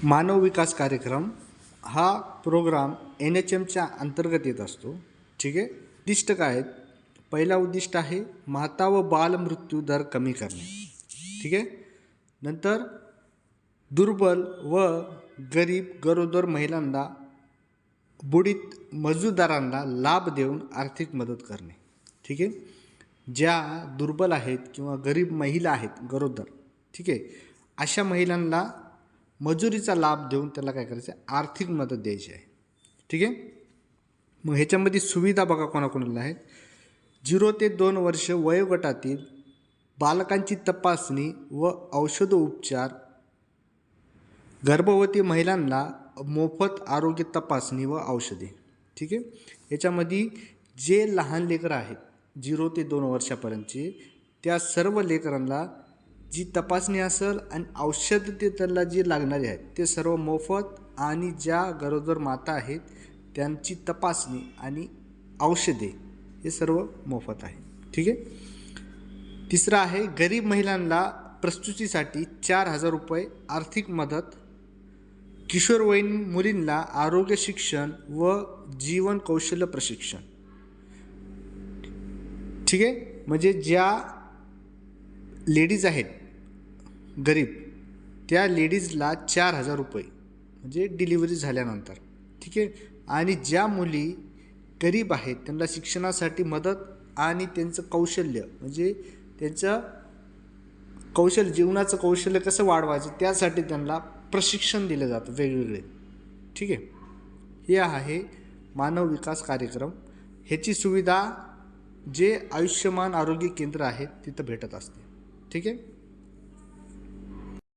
मानव विकास कार्यक्रम हा प्रोग्राम NHMच्या अंतर्गत येत असतो. ठीक आहे. उद्दिष्ट काय आहेत? पहिला उद्दिष्ट आहे माता व बाल मृत्यू दर कमी करणे. ठीक आहे. नंतर दुर्बल व गरीब गरोदर महिलांना बुडीत मजूरदारांना लाभ देऊन आर्थिक मदत करणे. ठीक आहे. ज्या दुर्बल आहेत किंवा गरीब महिला आहेत गरोदर, ठीक आहे, अशा महिलांना मजुरीचा लाभ देऊन त्याला काय करायचं आहे, आर्थिक मदत द्यायची आहे. ठीक आहे. मग ह्याच्यामध्ये सुविधा बघा कोणाकोणाला आहेत. 0 ते 2 वर्ष वयोगटातील बालकांची तपासणी व औषधोपचार, गर्भवती महिलांना मोफत आरोग्य तपासणी व औषधे. ठीक आहे. याच्यामध्ये जे लहान लेकरं आहेत 0 ते 2 वर्षापर्यंतचे, त्या सर्व लेकरांना जी तपासणी असेल आणि औषध ते त्याला जे लागणारे आहेत ते सर्व मोफत, आणि ज्या गरोदर माता आहेत त्यांची तपासणी आणि औषधे हे सर्व मोफत आहे. ठीक आहे. तिसरं आहे गरीब महिलांना प्रसूतीसाठी 4,000 रुपये आर्थिक मदत, किशोरवयीन मुलींना आरोग्य शिक्षण व जीवन कौशल्य प्रशिक्षण. ठीक आहे. म्हणजे ज्या लेडीज आहेत गरीब, त्या लेडीजला 4,000 रुपये म्हणजे डिलिव्हरी झाल्यानंतर. ठीक आहे. आणि ज्या मुली गरीब आहेत त्यांना शिक्षणासाठी मदत आणि त्यांचं कौशल्य म्हणजे त्यांचं कौशल्य, जीवनाचं कौशल्य कसं वाढवायचं त्यासाठी त्यांना प्रशिक्षण दिलं जातं वेगवेगळे. ठीक आहे. हे आहे मानव विकास कार्यक्रम. ह्याची सुविधा जे आयुष्यमान आरोग्य केंद्र आहेत तिथं भेटत असते. ठीक आहे.